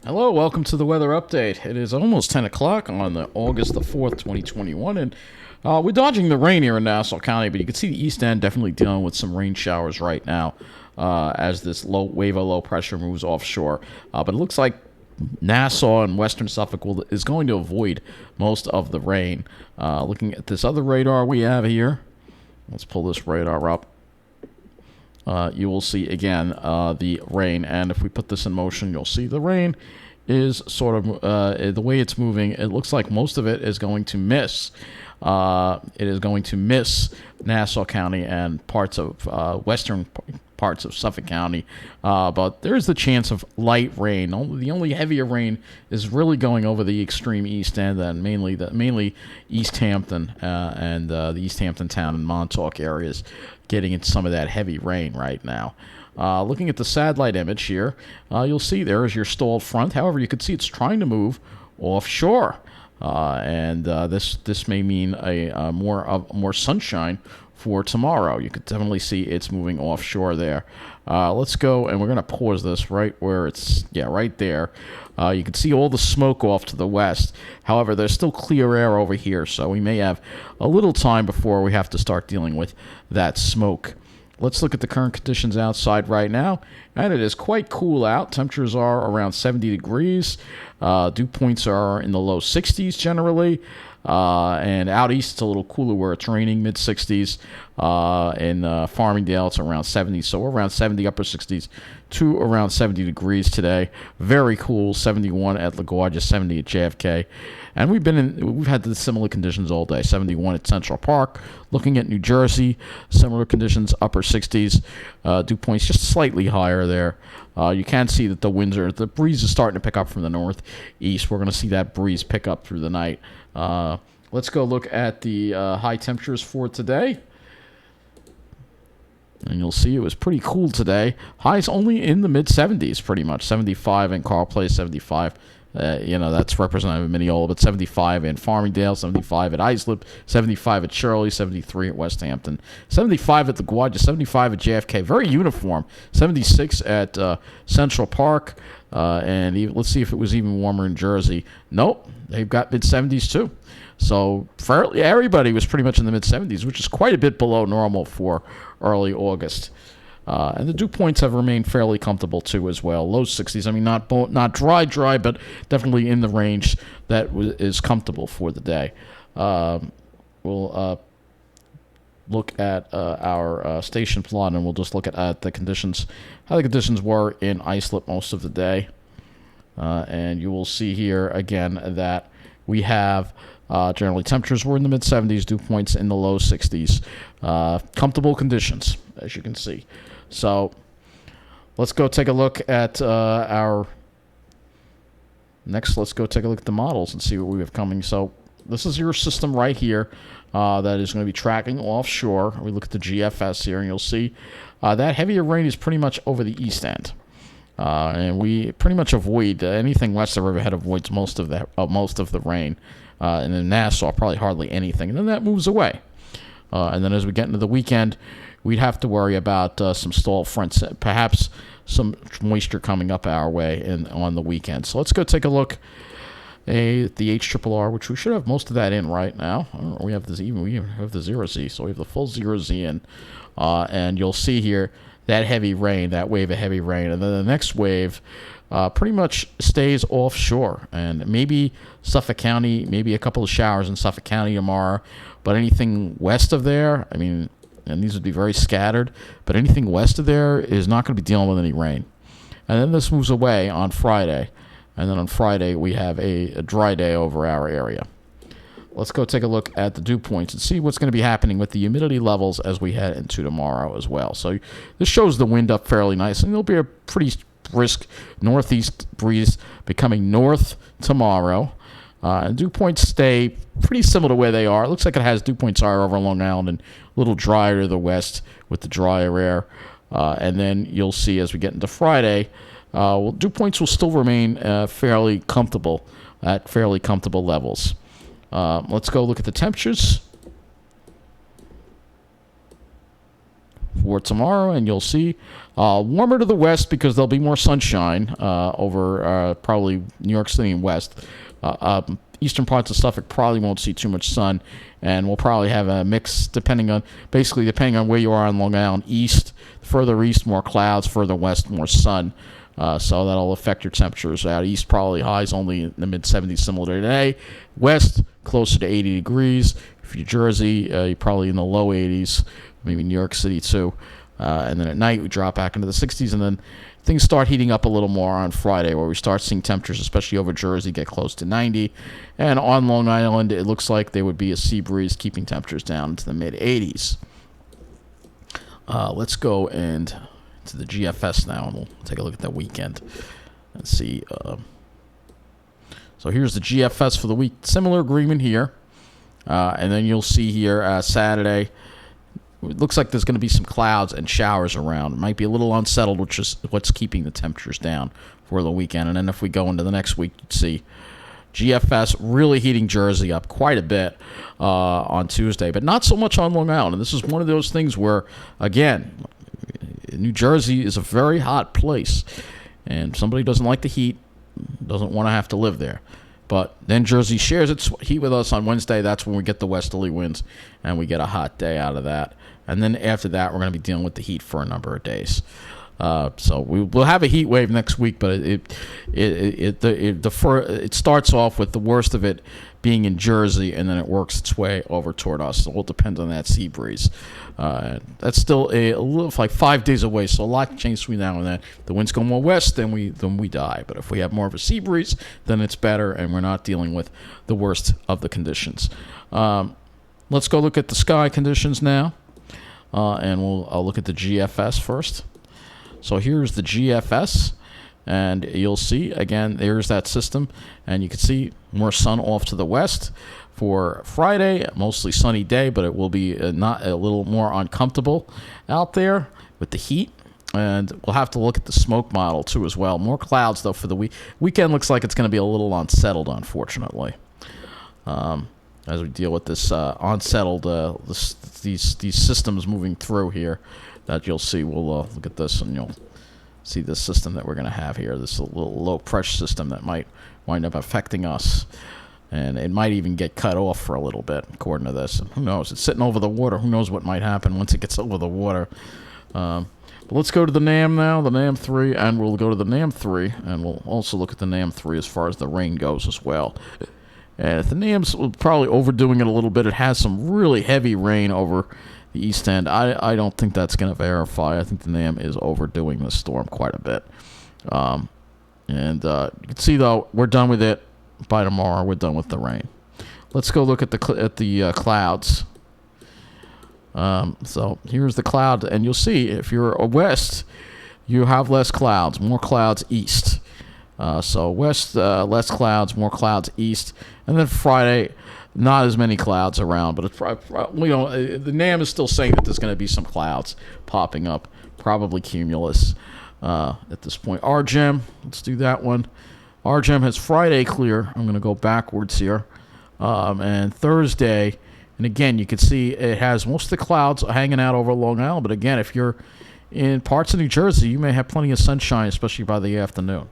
Hello, welcome to the weather update. It is almost 10 o'clock on the August the 4th, 2021, and we're dodging the rain here in Nassau County, but you can see the east end definitely dealing with some rain showers right now as this low wave of low pressure moves offshore. But it looks like Nassau and western Suffolk is going to avoid most of the rain. Looking at this other radar we have here, let's pull this radar up. You will see again the rain, and if we put this in motion, you'll see the rain is sort of the way it's moving. It looks like most of it is going to miss. It is going to miss Nassau County and parts of western parts of Suffolk County, but there is the chance of light rain. The only heavier rain is really going over the extreme east end, and mainly East Hampton and the East Hampton Town and Montauk areas, getting into some of that heavy rain right now. Looking at the satellite image here, you'll see there is your stalled front. However, you can see it's trying to move offshore, and this may mean a more sunshine for tomorrow. You can definitely see it's moving offshore there. Let's go, and we're going to pause this right where it's, right there. You can see all the smoke off to the west. However, there's still clear air over here, so we may have a little time before we have to start dealing with that smoke. Let's look at the current conditions outside right now, and it is quite cool out. Temperatures are around 70 degrees. Dew points are in the low 60s generally. And out east, it's a little cooler where it's raining, mid-60s. In Farmingdale, it's around 70. So we're around 70, upper 60s to around 70 degrees today. Very cool, 71 at LaGuardia, 70 at JFK. And we've had the similar conditions all day. 71 at Central Park. Looking at New Jersey, similar conditions, upper 60s. Dew points just slightly higher there. You can see that the breeze is starting to pick up from the northeast. We're going to see that breeze pick up through the night. Let's go look at the high temperatures for today. And you'll see it was pretty cool today. Highs only in the mid-70s, pretty much. 75 in Carl Place, 75. That's representative of Mineola, but 75 in Farmingdale, 75 at Islip, 75 at Shirley, 73 at West Hampton, 75 at LaGuardia, 75 at JFK. Very uniform. 76 at Central Park. Let's see if it was even warmer in Jersey. Nope, they've got mid-70s too. So everybody was pretty much in the mid-70s, which is quite a bit below normal for early August. And the dew points have remained fairly comfortable too as well. Low 60s. I mean, not dry, but definitely in the range that is comfortable for the day. We'll look at our station plot, and we'll just look at the conditions, how the conditions were in Islip most of the day. And you will see here again that we have generally temperatures were in the mid-70s, dew points in the low 60s. Comfortable conditions, as you can see. So let's go take a look at let's go take a look at the models and see what we have coming. So this is your system right here that is going to be tracking offshore. We look at the GFS here, and you'll see that heavier rain is pretty much over the east end. And we pretty much avoid anything west of Riverhead avoids most of the rain. And in Nassau, probably hardly anything. And then that moves away. And then as we get into the weekend, we'd have to worry about some stall fronts, perhaps some moisture coming up our way on the weekend. So let's go take a look at the HRRR, which we should have most of that in right now. I don't know, we have the 0Z, so we have the full 0Z in. And you'll see here that heavy rain, that wave of heavy rain. And then the next wave pretty much stays offshore. And maybe Suffolk County, maybe a couple of showers in Suffolk County tomorrow. But anything west of there, I mean, and these would be very scattered, but anything west of there is not going to be dealing with any rain. And then this moves away on Friday. And then on Friday, we have a dry day over our area. Let's go take a look at the dew points and see what's going to be happening with the humidity levels as we head into tomorrow as well. So this shows the wind up fairly nice, and there'll be a pretty brisk northeast breeze becoming north tomorrow. And dew points stay pretty similar to where they are. It looks like it has dew points higher over Long Island and a little drier to the west with the drier air. And then you'll see as we get into Friday, dew points will still remain fairly comfortable at fairly comfortable levels. Let's go look at the temperatures. for tomorrow, and you'll see warmer to the west because there'll be more sunshine over probably New York City and west. Eastern parts of Suffolk probably won't see too much sun, and we'll probably have a mix depending on where you are on Long Island. Further east, more clouds. Further west, more sun. So that'll affect your temperatures. Out east, probably highs only in the mid-70s, similar to today. West, closer to 80 degrees. If you're Jersey, you're probably in the low 80s, maybe New York City too. And then at night, we drop back into the 60s, and then things start heating up a little more on Friday, where we start seeing temperatures, especially over Jersey, get close to 90. And on Long Island, it looks like there would be a sea breeze keeping temperatures down to the mid-80s. Let's go to the GFS now, and we'll take a look at that weekend and see. So here's the GFS for the week. Similar agreement here. And then you'll see here Saturday, it looks like there's going to be some clouds and showers around. It might be a little unsettled, which is what's keeping the temperatures down for the weekend. And then if we go into the next week, you'd see GFS really heating Jersey up quite a bit on Tuesday, but not so much on Long Island. And this is one of those things where, again, New Jersey is a very hot place, and somebody doesn't like the heat, doesn't want to have to live there. But then Jersey shares its heat with us on Wednesday. That's when we get the westerly winds, and we get a hot day out of that. And then after that, we're going to be dealing with the heat for a number of days. So we'll have a heat wave next week, but it starts off with the worst of it being in Jersey, and then it works its way over toward us. So it will depend on that sea breeze. That's still a little like 5 days away, so a lot changes between now and then. The winds go more west, then we die. But if we have more of a sea breeze, then it's better, and we're not dealing with the worst of the conditions. Let's go look at the sky conditions now, and I'll look at the GFS first. So here's the GFS, and you'll see, again, there's that system, and you can see more sun off to the west. For Friday, mostly sunny day, but it will be not a little more uncomfortable out there with the heat. And we'll have to look at the smoke model, too, as well. More clouds, though, for the weekend. Looks like it's going to be a little unsettled, unfortunately, as we deal with this unsettled, these systems moving through here. That you'll see. We'll look at this, and you'll see this system that we're going to have here. This little low-pressure system that might wind up affecting us. And it might even get cut off for a little bit, according to this. And who knows? It's sitting over the water. Who knows what might happen once it gets over the water. But let's go to the NAM now, the NAM 3, and we'll go to the NAM 3, and we'll also look at the NAM 3 as far as the rain goes as well. And the NAM's probably overdoing it a little bit. It has some really heavy rain over the east end. I don't think that's going to verify. I think the NAM is overdoing the storm quite a bit. And you can see, though, we're done with it. By tomorrow, we're done with the rain. Let's go look at the clouds. So here's the cloud, and you'll see if you're west, you have less clouds, more clouds east. So west, less clouds, more clouds east, and then Friday, not as many clouds around, but it's the NAM is still saying that there's going to be some clouds popping up, probably cumulus at this point. RGEM, let's do that one. RGEM has Friday clear. I'm going to go backwards here. And Thursday, and again, you can see it has most of the clouds hanging out over Long Island. But again, if you're in parts of New Jersey, you may have plenty of sunshine, especially by the afternoon.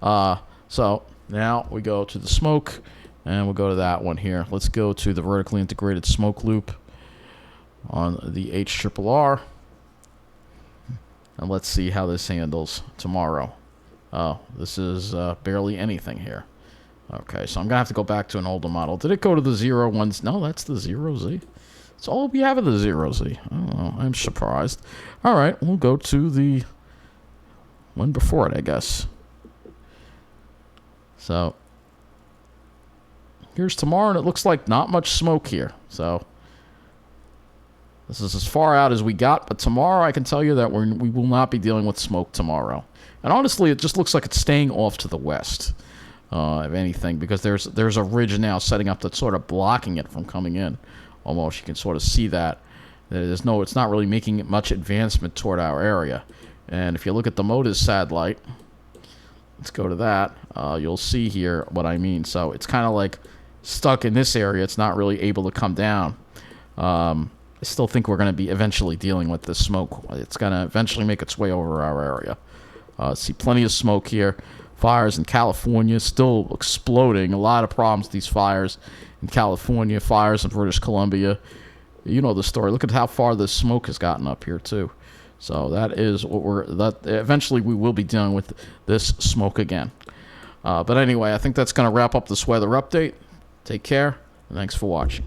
So now we go to the smoke, and we'll go to that one here. Let's go to the vertically integrated smoke loop on the HRRR. And let's see how this handles tomorrow. Oh, this is barely anything here. Okay, so I'm going to have to go back to an older model. Did it go to the 0-1s? No, that's the 0Z. That's all we have of the 0Z. I don't know. I'm surprised. All right, we'll go to the one before it, I guess. So here's tomorrow, and it looks like not much smoke here. So this is as far out as we got, but tomorrow I can tell you that we will not be dealing with smoke tomorrow. And honestly, it just looks like it's staying off to the west, if anything, because there's a ridge now setting up that's sort of blocking it from coming in. Almost, you can sort of see that. It's not really making much advancement toward our area. And if you look at the MODIS satellite, let's go to that. You'll see here what I mean. So it's kind of like stuck in this area. It's not really able to come down. still think we're going to be eventually dealing with this smoke. It's going to eventually make its way over our area. See plenty of smoke here. Fires in California still exploding. A lot of problems with these fires in California. Fires in British Columbia. You know the story. Look at how far this smoke has gotten up here too. So that is what eventually we will be dealing with this smoke again. But anyway, I think that's going to wrap up this weather update. Take care, and thanks for watching.